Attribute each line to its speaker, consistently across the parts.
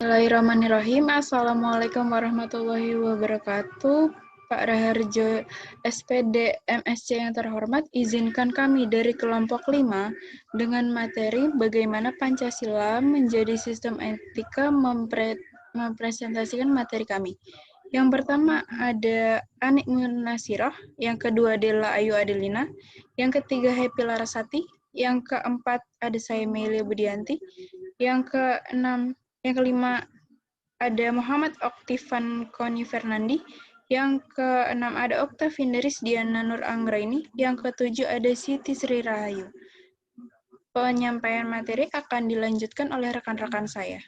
Speaker 1: Bismillahirrahmanirrahim. Assalamualaikum warahmatullahi wabarakatuh. Pak Raharjo, SPD MSC yang terhormat, izinkan kami dari kelompok 5 dengan materi bagaimana Pancasila menjadi sistem etika mempresentasikan materi kami. Yang pertama ada Anik Munasirah, yang kedua Della Ayu Adelina, yang ketiga Happy Larasati, yang keempat ada saya Melia Budianti, yang kelima ada Muhammad Oktifan Koni Fernandi, yang keenam ada Oktavinderis Diana Nur Anggraini, yang ketujuh ada Siti Sri Rahayu. Penyampaian materi akan dilanjutkan oleh rekan-rekan saya.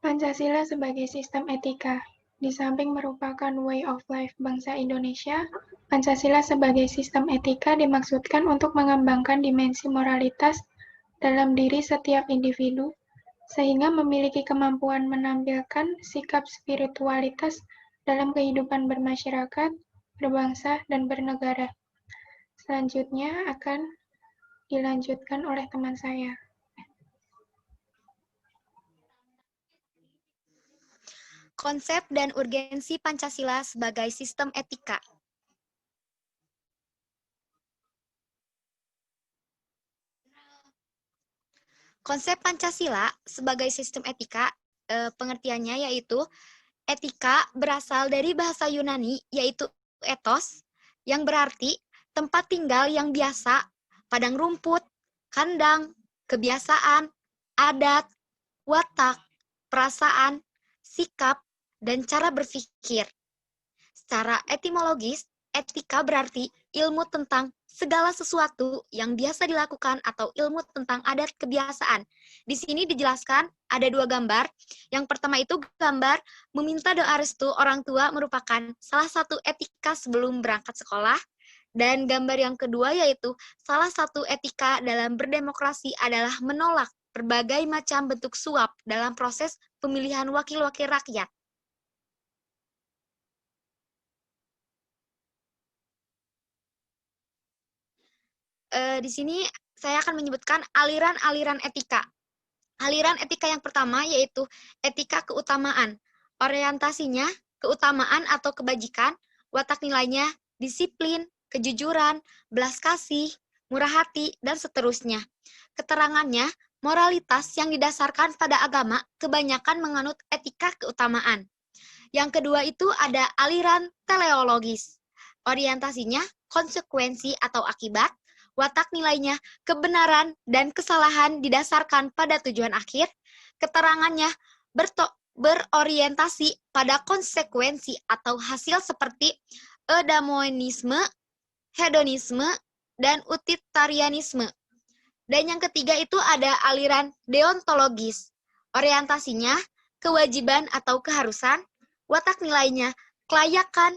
Speaker 2: Pancasila sebagai sistem etika. Di samping merupakan way of life bangsa Indonesia, Pancasila sebagai sistem etika dimaksudkan untuk mengembangkan dimensi moralitas dalam diri setiap individu, sehingga memiliki kemampuan menampilkan sikap spiritualitas dalam kehidupan bermasyarakat, berbangsa, dan bernegara. Selanjutnya akan dilanjutkan oleh teman saya.
Speaker 3: Konsep dan urgensi Pancasila sebagai sistem etika. Konsep Pancasila sebagai sistem etika, pengertiannya yaitu etika berasal dari bahasa Yunani yaitu ethos, yang berarti tempat tinggal yang biasa, padang rumput, kandang, kebiasaan, adat, watak, perasaan, sikap, dan cara berpikir. Secara etimologis, etika berarti ilmu tentang segala sesuatu yang biasa dilakukan atau ilmu tentang adat kebiasaan. Di sini dijelaskan ada dua gambar. Yang pertama itu gambar meminta doa restu orang tua merupakan salah satu etika sebelum berangkat sekolah. Dan gambar yang kedua yaitu salah satu etika dalam berdemokrasi adalah menolak berbagai macam bentuk suap dalam proses pemilihan wakil-wakil rakyat. Di sini saya akan menyebutkan aliran-aliran etika. Aliran etika yang pertama yaitu etika keutamaan. Orientasinya keutamaan atau kebajikan, watak nilainya disiplin, kejujuran, belas kasih, murah hati, dan seterusnya. Keterangannya, moralitas yang didasarkan pada agama kebanyakan menganut etika keutamaan. Yang kedua itu ada aliran teleologis. Orientasinya konsekuensi atau akibat, watak nilainya kebenaran dan kesalahan didasarkan pada tujuan akhir, keterangannya berorientasi pada konsekuensi atau hasil seperti eudaimonisme, hedonisme, dan utilitarianisme. Dan yang ketiga itu ada aliran deontologis. Orientasinya kewajiban atau keharusan, watak nilainya kelayakan,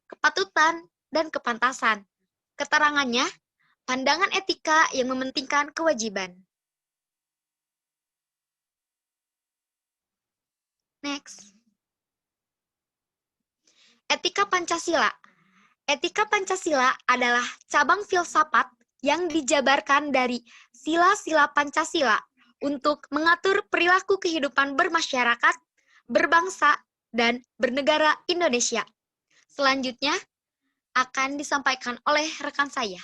Speaker 3: kepatutan, dan kepantasan. Keterangannya pandangan etika yang mementingkan kewajiban. Next. Etika Pancasila. Etika Pancasila adalah cabang filsafat yang dijabarkan dari sila-sila Pancasila untuk mengatur perilaku kehidupan bermasyarakat, berbangsa, dan bernegara Indonesia. Selanjutnya akan disampaikan oleh rekan saya.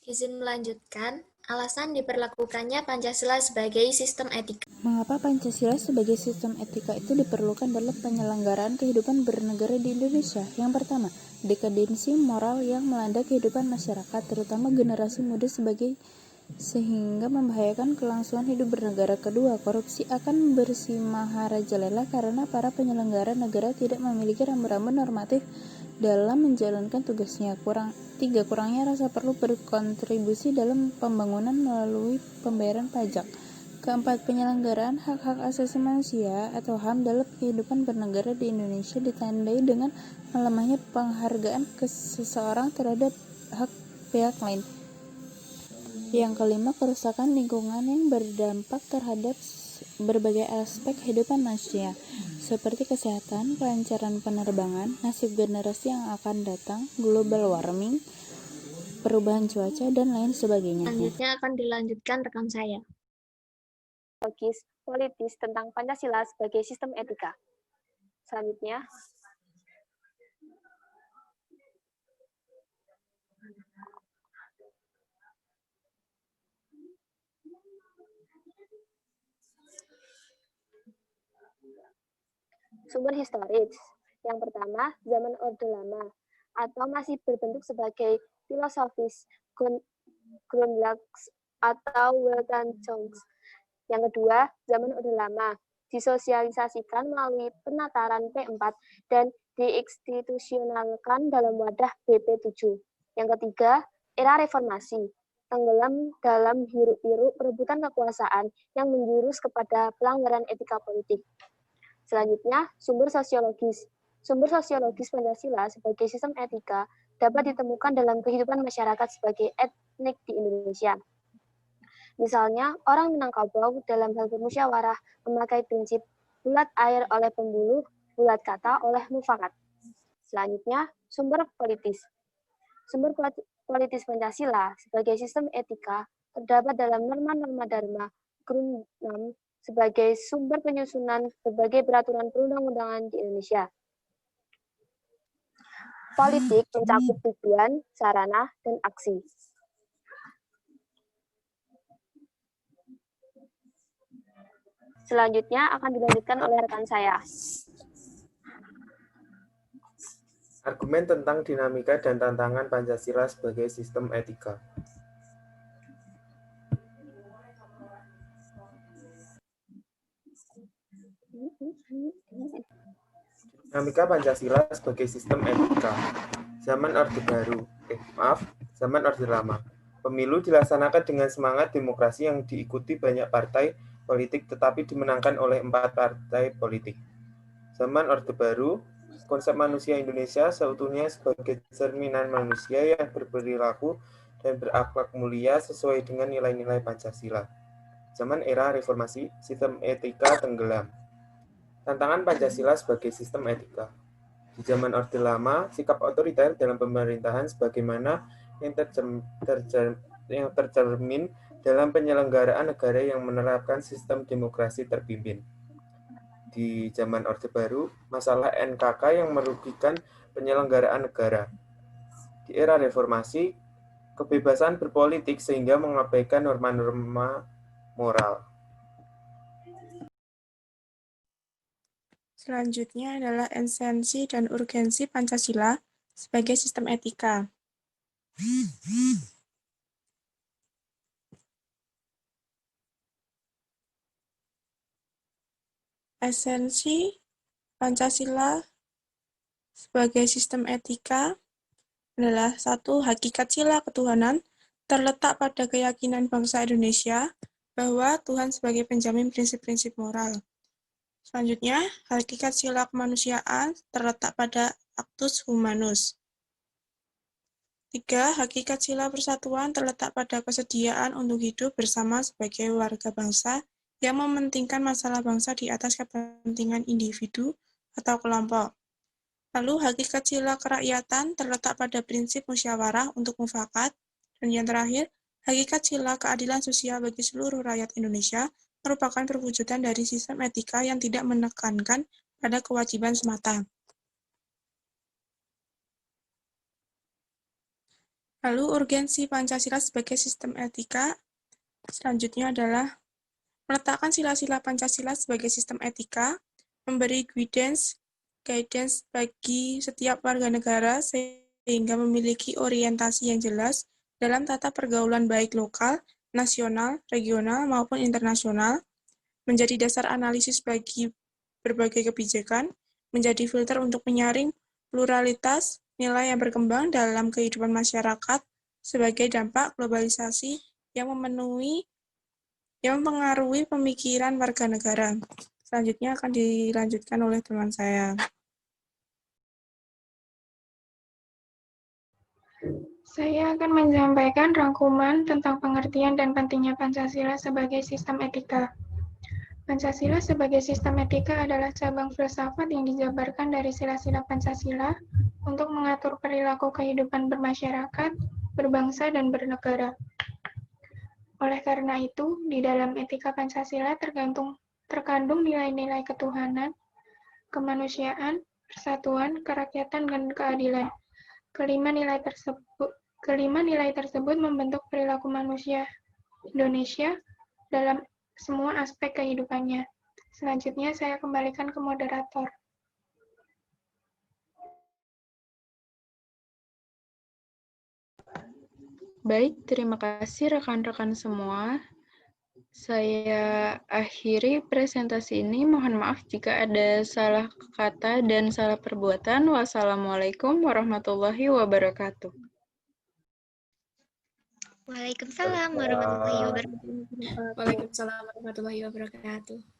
Speaker 4: Izin melanjutkan, alasan diperlakukannya Pancasila sebagai sistem etika.
Speaker 5: Mengapa Pancasila sebagai sistem etika itu diperlukan dalam penyelenggaraan kehidupan bernegara di Indonesia? Yang pertama, dekadensi moral yang melanda kehidupan masyarakat, terutama generasi muda sehingga membahayakan kelangsungan hidup bernegara. Kedua, korupsi akan bersimaharajalela karena para penyelenggara negara tidak memiliki rambu-rambu normatif dalam menjalankan tugasnya. Tiga, kurangnya rasa perlu berkontribusi dalam pembangunan melalui pembayaran pajak. Keempat, penyelenggaraan hak-hak asasi manusia atau HAM dalam kehidupan bernegara di Indonesia ditandai dengan melemahnya penghargaan ke seseorang terhadap hak pihak lain. Yang kelima, kerusakan lingkungan yang berdampak terhadap berbagai aspek kehidupan manusia, seperti kesehatan, kelancaran penerbangan, nasib generasi yang akan datang, global warming, perubahan cuaca, dan lain sebagainya.
Speaker 4: Selanjutnya akan dilanjutkan rekan saya.
Speaker 6: Logis politis tentang Pancasila sebagai sistem etika. Selanjutnya, sumber historis. Yang pertama, zaman Orde Lama, atau masih berbentuk sebagai filosofis Grundlags atau Weltanschauung. Yang kedua, zaman Orde Lama, disosialisasikan melalui penataran P4 dan diinstitusionalkan dalam wadah BP7. Yang ketiga, era reformasi, tenggelam dalam hiruk-pikuk perebutan kekuasaan yang menjurus kepada pelanggaran etika politik. Selanjutnya, sumber sosiologis. Sumber sosiologis Pancasila sebagai sistem etika dapat ditemukan dalam kehidupan masyarakat sebagai etnik di Indonesia. Misalnya, orang Minangkabau dalam hal bermusyawarah memakai prinsip bulat air oleh pembuluh, bulat kata oleh mufakat. Selanjutnya, sumber politis. Sumber politis Pancasila sebagai sistem etika terdapat dalam norma-norma Dharma Grundnam sebagai sumber penyusunan berbagai peraturan perundang-undangan di Indonesia. Politik mencakup tujuan, sarana, dan aksi. Selanjutnya akan dilanjutkan oleh rekan saya.
Speaker 7: Argumen tentang dinamika dan tantangan Pancasila sebagai sistem etika. Dinamika Pancasila sebagai sistem etika. Zaman Orde Baru, zaman Orde Lama. Pemilu dilaksanakan dengan semangat demokrasi yang diikuti banyak partai politik tetapi dimenangkan oleh 4 partai politik. Zaman Orde Baru, konsep manusia Indonesia seutuhnya sebagai cerminan manusia yang berperilaku dan berakhlak mulia sesuai dengan nilai-nilai Pancasila. Zaman era reformasi, sistem etika tenggelam. Tantangan Pancasila sebagai sistem etika. Di zaman Orde Lama, sikap otoriter dalam pemerintahan sebagaimana yang tercermin dalam penyelenggaraan negara yang menerapkan sistem demokrasi terpimpin. Di zaman Orde Baru, masalah NKK yang merugikan penyelenggaraan negara. Di era reformasi, kebebasan berpolitik sehingga mengabaikan norma-norma moral.
Speaker 8: Selanjutnya adalah esensi dan urgensi Pancasila sebagai sistem etika. Esensi Pancasila sebagai sistem etika adalah 1. Hakikat sila ketuhanan terletak pada keyakinan bangsa Indonesia bahwa Tuhan sebagai penjamin prinsip-prinsip moral. Selanjutnya, hakikat sila kemanusiaan terletak pada actus humanus. 3. Hakikat sila persatuan terletak pada kesediaan untuk hidup bersama sebagai warga bangsa yang mementingkan masalah bangsa di atas kepentingan individu atau kelompok. Lalu, hakikat sila kerakyatan terletak pada prinsip musyawarah untuk mufakat. Dan yang terakhir, hakikat sila keadilan sosial bagi seluruh rakyat Indonesia merupakan perwujudan dari sistem etika yang tidak menekankan pada kewajiban semata. Lalu urgensi Pancasila sebagai sistem etika selanjutnya adalah meletakkan sila-sila Pancasila sebagai sistem etika, memberi guidance bagi setiap warga negara sehingga memiliki orientasi yang jelas dalam tata pergaulan baik lokal, nasional, regional, maupun internasional, menjadi dasar analisis bagi berbagai kebijakan, menjadi filter untuk menyaring pluralitas nilai yang berkembang dalam kehidupan masyarakat sebagai dampak globalisasi yang mempengaruhi pemikiran warga negara. Selanjutnya akan dilanjutkan oleh teman saya.
Speaker 2: Saya akan menyampaikan rangkuman tentang pengertian dan pentingnya Pancasila sebagai sistem etika. Pancasila sebagai sistem etika adalah cabang filsafat yang dijabarkan dari sila-sila Pancasila untuk mengatur perilaku kehidupan bermasyarakat berbangsa, dan bernegara. Oleh karena itu, di dalam etika Pancasila terkandung nilai-nilai ketuhanan, kemanusiaan, persatuan, kerakyatan, dan keadilan. Kelima nilai tersebut membentuk perilaku manusia Indonesia dalam semua aspek kehidupannya. Selanjutnya saya kembalikan ke moderator.
Speaker 1: Baik, terima kasih rekan-rekan semua. Saya akhiri presentasi ini. Mohon maaf jika ada salah kata dan salah perbuatan. Wassalamualaikum warahmatullahi wabarakatuh.
Speaker 3: Waalaikumsalam warahmatullahi wabarakatuh.
Speaker 4: Waalaikumsalam warahmatullahi wabarakatuh.